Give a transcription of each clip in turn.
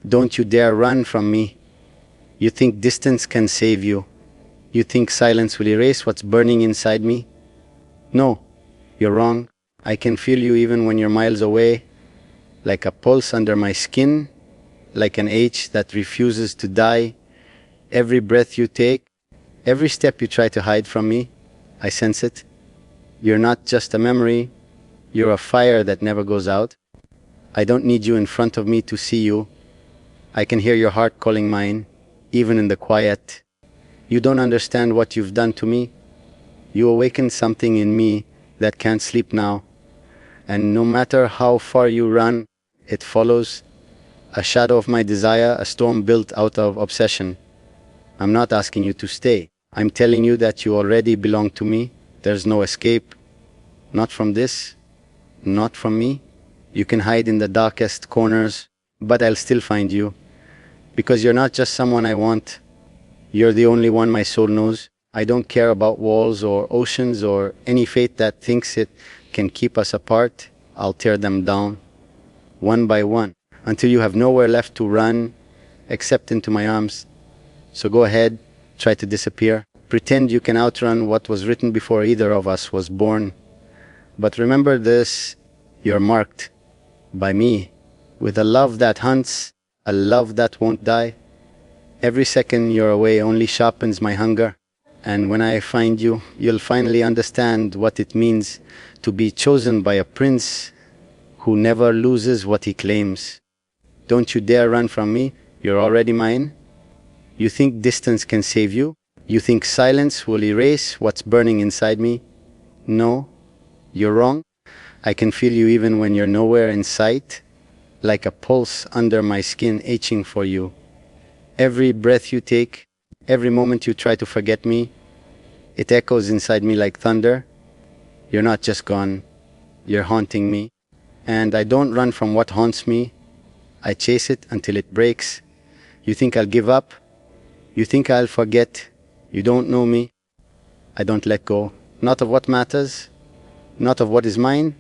Don't you dare run from me. You think distance can save you. You think silence will erase what's burning inside me. No, you're wrong. I can feel you even when you're miles away, like a pulse under my skin, like an ache that refuses to die. Every breath you take, every step you try to hide from me, I sense it. You're not just a memory, you're a fire that never goes out. I don't need you in front of me to see you. I can hear your heart calling mine, even in the quiet. You don't understand what you've done to me. You awakened something in me that can't sleep now. And no matter how far you run, it follows. A shadow of my desire, a storm built out of obsession. I'm not asking you to stay. I'm telling you that you already belong to me. There's no escape. Not from this. Not from me. You can hide in the darkest corners, but I'll still find you. Because you're not just someone I want. You're the only one my soul knows. I don't care about walls or oceans or any fate that thinks it can keep us apart. I'll tear them down, one by one, until you have nowhere left to run except into my arms. So go ahead, try to disappear. Pretend you can outrun what was written before either of us was born. But remember this, you're marked by me with a love that hunts, a love that won't die. Every second you're away only sharpens my hunger. And when I find you, you'll finally understand what it means to be chosen by a prince who never loses what he claims. Don't you dare run from me, you're already mine. You think distance can save you? You think silence will erase what's burning inside me? No, you're wrong. I can feel you even when you're nowhere in sight, like a pulse under my skin aching for you. Every breath you take, every moment you try to forget me, it echoes inside me like thunder. You're not just gone, you're haunting me. And I don't run from what haunts me, I chase it until it breaks. You think I'll give up? You think I'll forget? You don't know me. I don't let go, not of what matters, not of what is mine.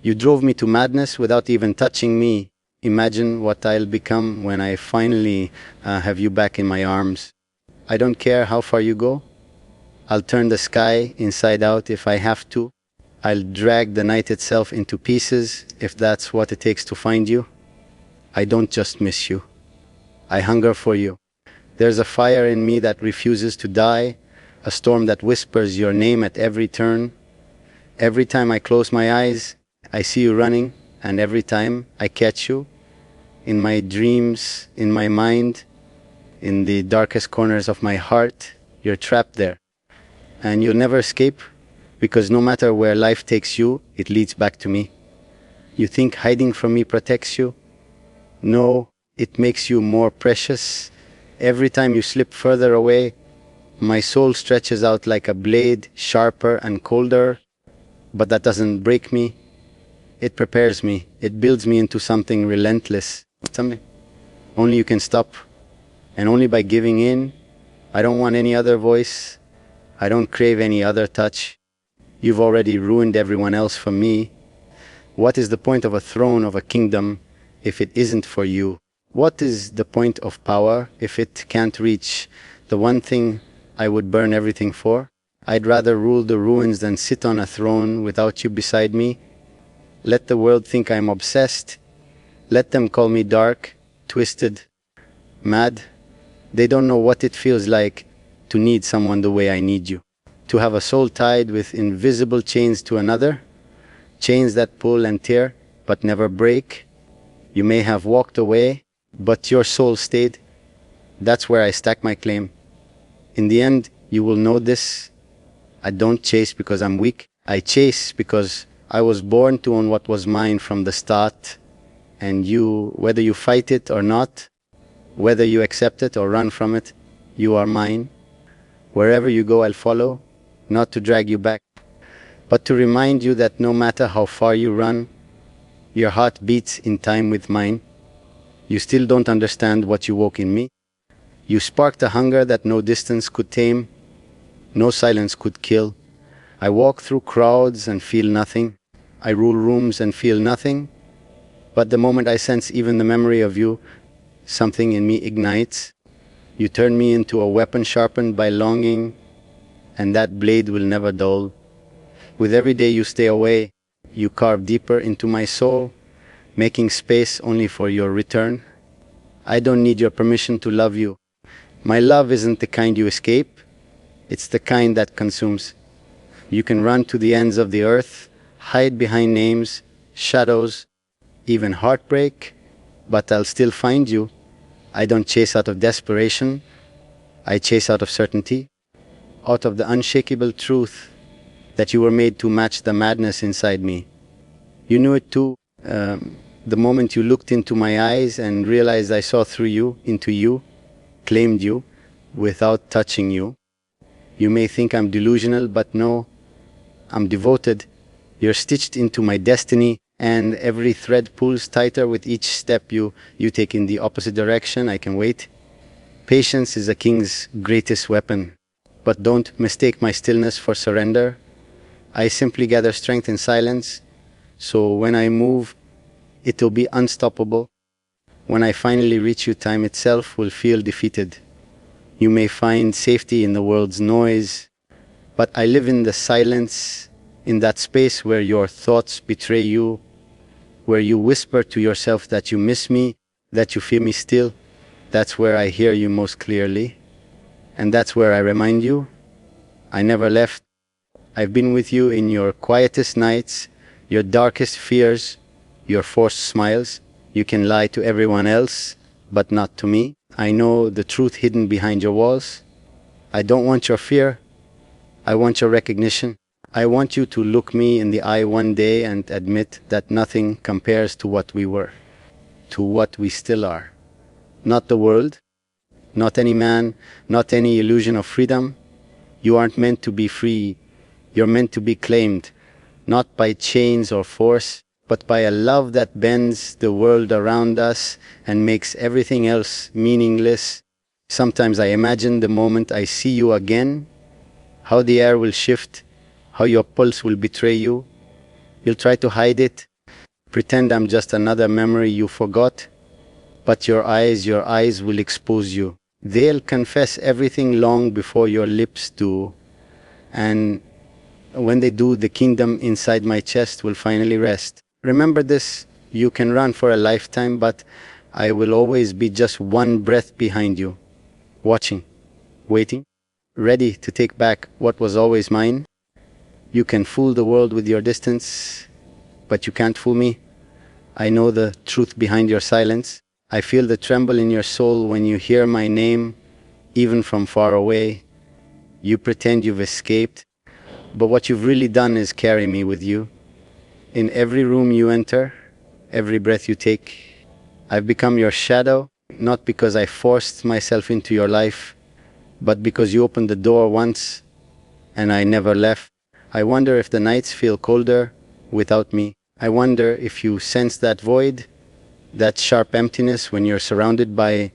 You drove me to madness without even touching me. Imagine what I'll become when I finally have you back in my arms. I don't care how far you go. I'll turn the sky inside out if I have to. I'll drag the night itself into pieces if that's what it takes to find you. I don't just miss you. I hunger for you. There's a fire in me that refuses to die, a storm that whispers your name at every turn. Every time I close my eyes, I see you running, and every time I catch you, in my dreams, in my mind, in the darkest corners of my heart, you're trapped there. And you'll never escape, because no matter where life takes you, it leads back to me. You think hiding from me protects you? No, it makes you more precious. Every time you slip further away, my soul stretches out like a blade, sharper and colder. But that doesn't break me. It prepares me. It builds me into something relentless. Something only you can stop. And only by giving in. I don't want any other voice. I don't crave any other touch. You've already ruined everyone else for me. What is the point of a throne of a kingdom if it isn't for you? What is the point of power if it can't reach the one thing I would burn everything for? I'd rather rule the ruins than sit on a throne without you beside me. Let the world think I'm obsessed. Let them call me dark, twisted, mad. They don't know what it feels like to need someone the way I need you. To have a soul tied with invisible chains to another. Chains that pull and tear, but never break. You may have walked away, but your soul stayed. That's where I stack my claim. In the end, you will know this. I don't chase because I'm weak. I chase because I was born to own what was mine from the start. And you, whether you fight it or not, whether you accept it or run from it, you are mine. Wherever you go, I'll follow, not to drag you back, but to remind you that no matter how far you run, your heart beats in time with mine. You still don't understand what you woke in me. You sparked a hunger that no distance could tame, no silence could kill. I walk through crowds and feel nothing. I rule rooms and feel nothing. But the moment I sense even the memory of you, something in me ignites. You turn me into a weapon sharpened by longing, and that blade will never dull. With every day you stay away, you carve deeper into my soul, making space only for your return. I don't need your permission to love you. My love isn't the kind you escape, it's the kind that consumes. You can run to the ends of the earth, hide behind names, shadows, even heartbreak, but I'll still find you. I don't chase out of desperation, I chase out of certainty, out of the unshakable truth that you were made to match the madness inside me. You knew it too, the moment you looked into my eyes and realized I saw through you, into you, claimed you, without touching you. You may think I'm delusional, but no, I'm devoted. You're stitched into my destiny, and every thread pulls tighter with each step you take in the opposite direction. I can wait. Patience is a king's greatest weapon, but don't mistake my stillness for surrender. I simply gather strength in silence, so when I move, it'll be unstoppable. When I finally reach you, time itself will feel defeated. You may find safety in the world's noise, but I live in the silence, in that space where your thoughts betray you, where you whisper to yourself that you miss me, that you feel me still. That's where I hear you most clearly. And that's where I remind you, I never left. I've been with you in your quietest nights, your darkest fears, your forced smiles. You can lie to everyone else, but not to me. I know the truth hidden behind your walls. I don't want your fear. I want your recognition. I want you to look me in the eye one day and admit that nothing compares to what we were, to what we still are. Not the world, not any man, not any illusion of freedom. You aren't meant to be free. You're meant to be claimed, not by chains or force, but by a love that bends the world around us and makes everything else meaningless. Sometimes I imagine the moment I see you again, how the air will shift, how your pulse will betray you. You'll try to hide it, pretend I'm just another memory you forgot, but your eyes will expose you. They'll confess everything long before your lips do, and when they do, the kingdom inside my chest will finally rest. Remember this, you can run for a lifetime, but I will always be just one breath behind you, watching, waiting, ready to take back what was always mine. You can fool the world with your distance, but you can't fool me. I know the truth behind your silence. I feel the tremble in your soul when you hear my name, even from far away. You pretend you've escaped, but what you've really done is carry me with you. In every room you enter, every breath you take, I've become your shadow, not because I forced myself into your life, but because you opened the door once and I never left. I wonder if the nights feel colder without me. I wonder if you sense that void, that sharp emptiness when you're surrounded by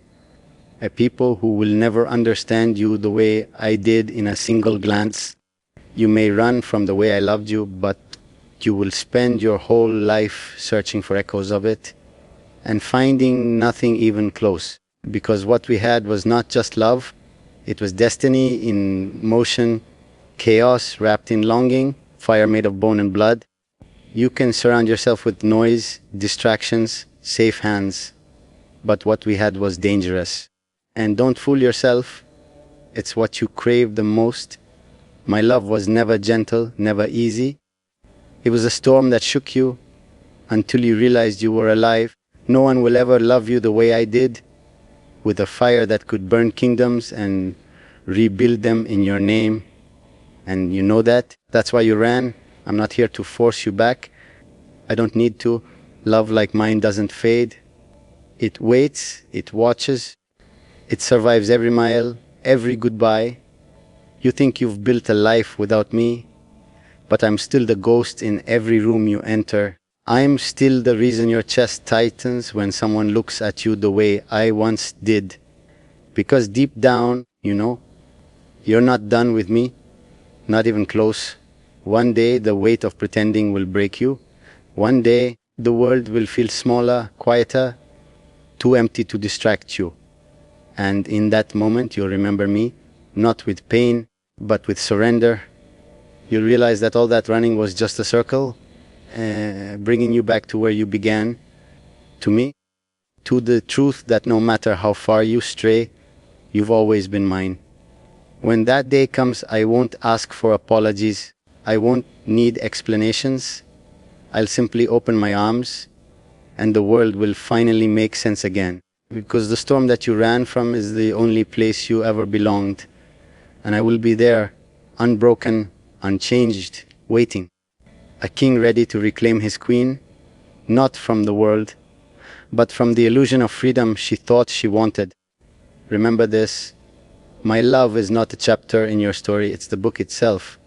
a people who will never understand you the way I did in a single glance. You may run from the way I loved you, but you will spend your whole life searching for echoes of it and finding nothing even close. Because what we had was not just love, it was destiny in motion, chaos wrapped in longing, fire made of bone and blood. You can surround yourself with noise, distractions, safe hands, but what we had was dangerous. And don't fool yourself, it's what you crave the most. My love was never gentle, never easy. It was a storm that shook you until you realized you were alive. No one will ever love you the way I did, with a fire that could burn kingdoms and rebuild them in your name. And you know that. That's why you ran. I'm not here to force you back. I don't need to. Love like mine doesn't fade. It waits, it watches, it survives every mile, every goodbye. You think you've built a life without me, but I'm still the ghost in every room you enter. I'm still the reason your chest tightens when someone looks at you the way I once did. Because deep down, you know, you're not done with me, not even close. One day the weight of pretending will break you. One day the world will feel smaller, quieter, too empty to distract you. And in that moment, you'll remember me, not with pain, but with surrender. You'll realize that all that running was just a circle, bringing you back to where you began, to me, to the truth that no matter how far you stray, you've always been mine. When that day comes, I won't ask for apologies. I won't need explanations. I'll simply open my arms, and the world will finally make sense again. Because the storm that you ran from is the only place you ever belonged. And I will be there, unbroken, unchanged, waiting. A king ready to reclaim his queen, not from the world, but from the illusion of freedom she thought she wanted. Remember this, my love is not a chapter in your story, it's the book itself.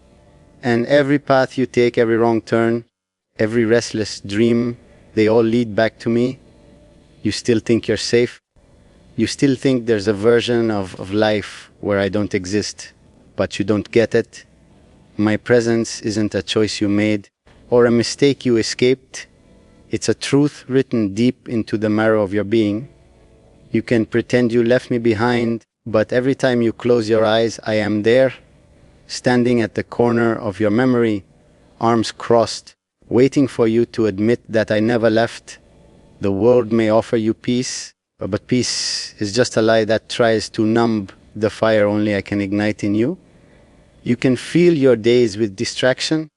And every path you take, every wrong turn, every restless dream, they all lead back to me. You still think you're safe. You still think there's a version of life where I don't exist, but you don't get it. My presence isn't a choice you made or a mistake you escaped. It's a truth written deep into the marrow of your being. You can pretend you left me behind, but every time you close your eyes, I am there, standing at the corner of your memory, arms crossed, waiting for you to admit that I never left. The world may offer you peace, but peace is just a lie that tries to numb the fire only I can ignite in you. You can fill your days with distraction,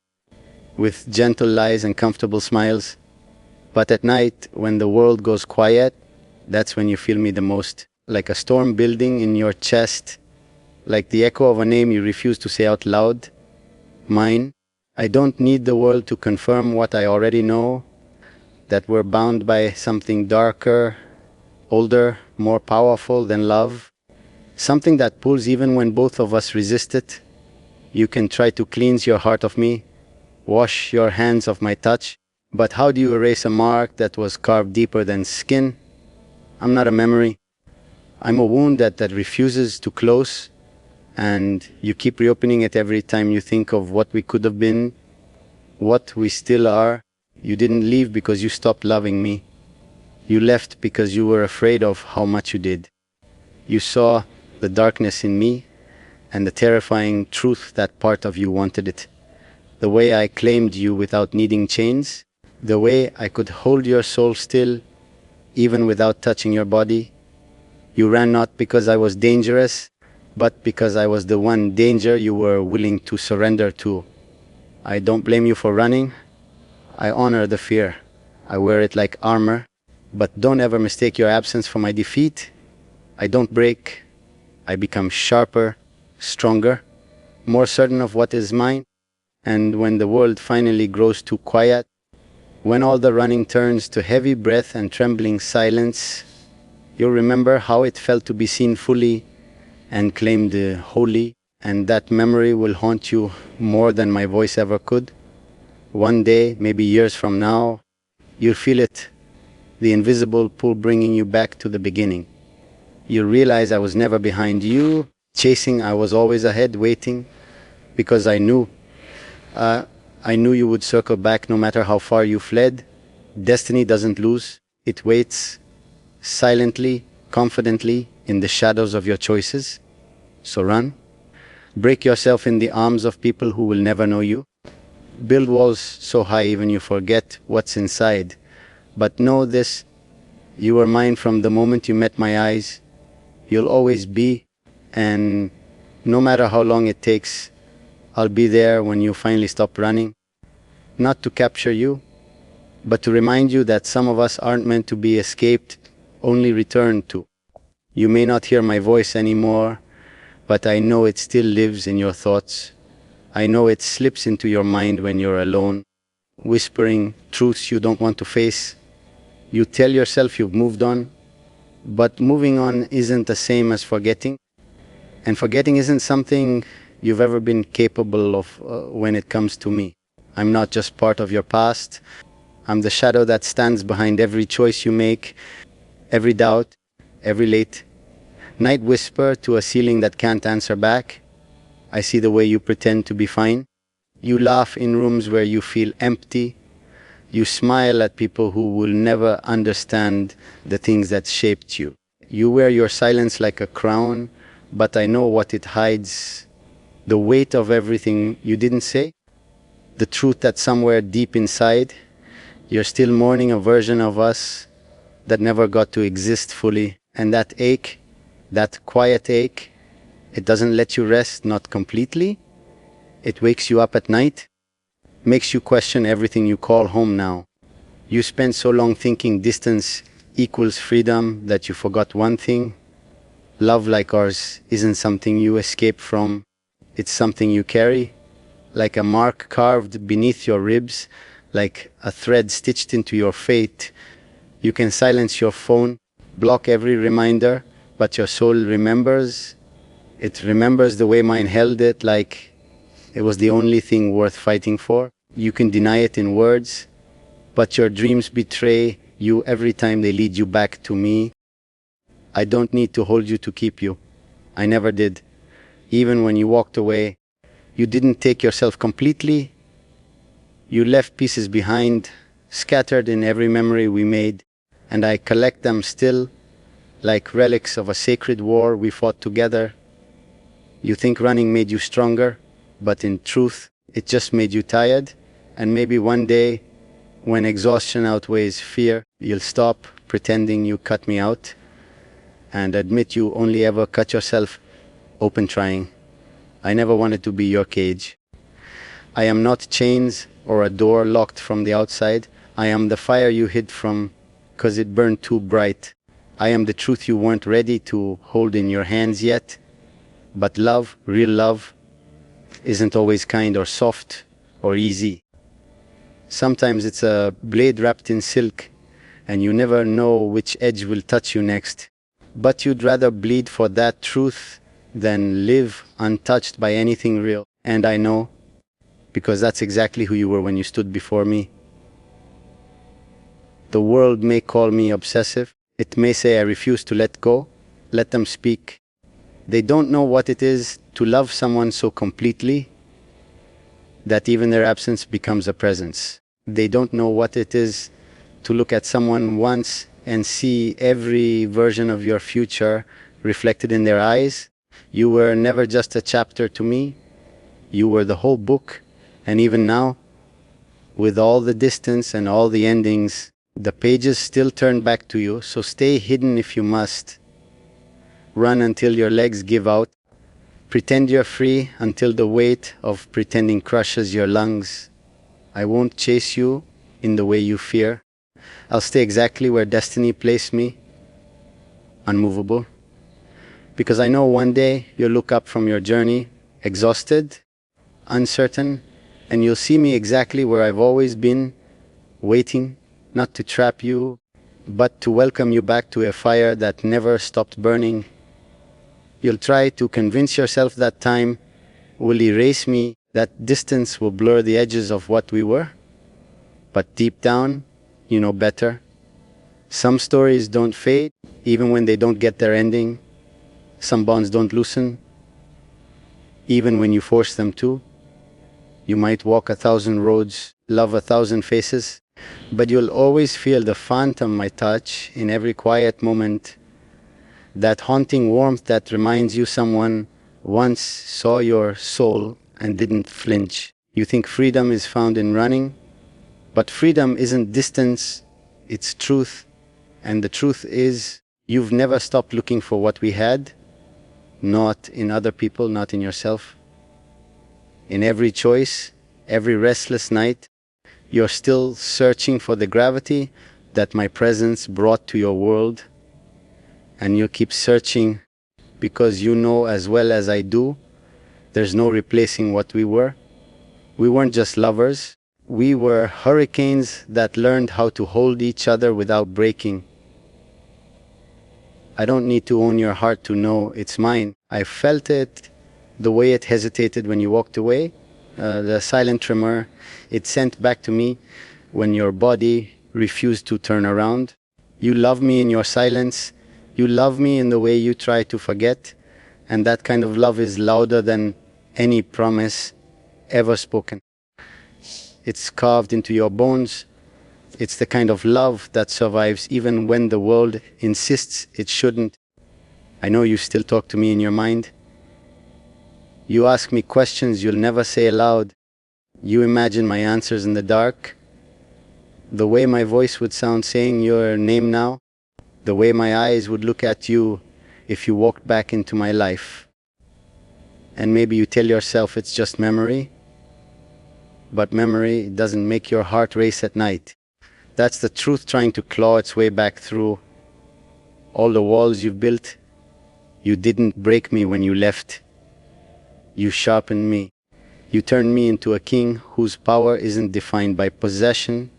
with gentle lies and comfortable smiles. But at night, when the world goes quiet, that's when you feel me the most. Like a storm building in your chest, like the echo of a name you refuse to say out loud. Mine. I don't need the world to confirm what I already know, that we're bound by something darker, older, more powerful than love. Something that pulls even when both of us resist it. You can try to cleanse your heart of me, wash your hands of my touch, but how do you erase a mark that was carved deeper than skin? I'm not a memory. I'm a wound that refuses to close, and you keep reopening it every time you think of what we could have been, what we still are. You didn't leave because you stopped loving me. You left because you were afraid of how much you did. You saw the darkness in me and the terrifying truth that part of you wanted it. The way I claimed you without needing chains, the way I could hold your soul still even without touching your body. You ran not because I was dangerous, but because I was the one danger you were willing to surrender to. I don't blame you for running. I honor the fear. I wear it like armor. But don't ever mistake your absence for my defeat. I don't break. I become sharper, stronger, more certain of what is mine. And when the world finally grows too quiet, when all the running turns to heavy breath and trembling silence, you'll remember how it felt to be seen fully and claimed wholly, and that memory will haunt you more than my voice ever could. One day, maybe years from now, you'll feel it, the invisible pull bringing you back to the beginning. You'll realize I was never behind you, chasing, I was always ahead, waiting, because I knew you would circle back no matter how far you fled. Destiny doesn't lose, it waits silently, confidently, in the shadows of your choices. So run. Break yourself in the arms of people who will never know you. Build walls so high even you forget what's inside. But know this, you were mine from the moment you met my eyes. You'll always be, and no matter how long it takes, I'll be there when you finally stop running. Not to capture you, but to remind you that some of us aren't meant to be escaped, only returned to. You may not hear my voice anymore, but I know it still lives in your thoughts. I know it slips into your mind when you're alone, whispering truths you don't want to face. You tell yourself you've moved on, but moving on isn't the same as forgetting. And forgetting isn't something you've ever been capable of when it comes to me. I'm not just part of your past. I'm the shadow that stands behind every choice you make, every doubt, every late night whisper to a ceiling that can't answer back. I see the way you pretend to be fine. You laugh in rooms where you feel empty. You smile at people who will never understand the things that shaped you. You wear your silence like a crown, but I know what it hides. The weight of everything you didn't say. The truth that somewhere deep inside, you're still mourning a version of us that never got to exist fully. And that ache, that quiet ache, it doesn't let you rest, not completely. It wakes you up at night, makes you question everything you call home now. You spent so long thinking distance equals freedom that you forgot one thing. Love like ours isn't something you escape from. It's something you carry, like a mark carved beneath your ribs, like a thread stitched into your fate. You can silence your phone, block every reminder, but your soul remembers. It remembers the way mine held it, like it was the only thing worth fighting for. You can deny it in words, but your dreams betray you every time they lead you back to me. I don't need to hold you to keep you. I never did. Even when you walked away, you didn't take yourself completely. You left pieces behind, scattered in every memory we made, and I collect them still, like relics of a sacred war we fought together. You think running made you stronger, but in truth, it just made you tired. And maybe one day, when exhaustion outweighs fear, you'll stop pretending you cut me out and admit you only ever cut yourself open trying. I never wanted to be your cage. I am not chains or a door locked from the outside. I am the fire you hid from 'cause it burned too bright. I am the truth you weren't ready to hold in your hands yet. But love, real love, isn't always kind or soft or easy. Sometimes it's a blade wrapped in silk, and you never know which edge will touch you next. But you'd rather bleed for that truth than live untouched by anything real. And I know, because that's exactly who you were when you stood before me. The world may call me obsessive. It may say I refuse to let go. Let them speak. They don't know what it is to love someone so completely that even their absence becomes a presence. They don't know what it is to look at someone once and see every version of your future reflected in their eyes. You were never just a chapter to me. You were the whole book. And even now, with all the distance and all the endings, the pages still turn back to you. So stay hidden if you must. Run until your legs give out. Pretend you're free until the weight of pretending crushes your lungs. I won't chase you in the way you fear. I'll stay exactly where destiny placed me, unmovable. Because I know one day you'll look up from your journey, exhausted, uncertain, and you'll see me exactly where I've always been, waiting, not to trap you, but to welcome you back to a fire that never stopped burning. You'll try to convince yourself that time will erase me, that distance will blur the edges of what we were. But deep down, you know better. Some stories don't fade, even when they don't get their ending. Some bonds don't loosen, even when you force them to. You might walk 1,000 roads, love 1,000 faces, but you'll always feel the phantom I touch in every quiet moment. That haunting warmth that reminds you someone once saw your soul and didn't flinch. You think freedom is found in running, but freedom isn't distance, it's truth. And the truth is, you've never stopped looking for what we had, not in other people, not in yourself. In every choice, every restless night, you're still searching for the gravity that my presence brought to your world. And you keep searching because you know as well as I do, there's no replacing what we were. We weren't just lovers. We were hurricanes that learned how to hold each other without breaking. I don't need to own your heart to know it's mine. I felt it the way it hesitated when you walked away. The silent tremor it sent back to me when your body refused to turn around. You love me in your silence. You love me in the way you try to forget, and that kind of love is louder than any promise ever spoken. It's carved into your bones, It's the kind of love that survives even when the world insists it shouldn't. I know you still talk to me in your mind. You ask me questions you'll never say aloud. You imagine my answers in the dark. The way my voice would sound saying your name now. The way my eyes would look at you if you walked back into my life. And maybe you tell yourself it's just memory. But memory doesn't make your heart race at night. That's the truth trying to claw its way back through all the walls you've built. You didn't break me when you left. You sharpened me. You turned me into a king whose power isn't defined by possession,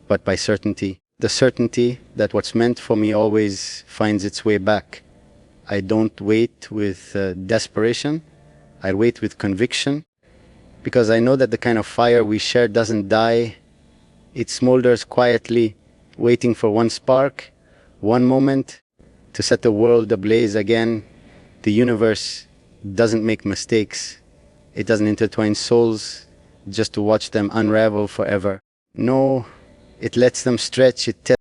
but by certainty. The certainty that what's meant for me always finds its way back. I don't wait with desperation. I wait with conviction, because I know that the kind of fire we share doesn't die. It smolders quietly, waiting for one spark, one moment, to set the world ablaze again. The universe doesn't make mistakes. It doesn't intertwine souls just to watch them unravel forever. No, it lets them stretch. It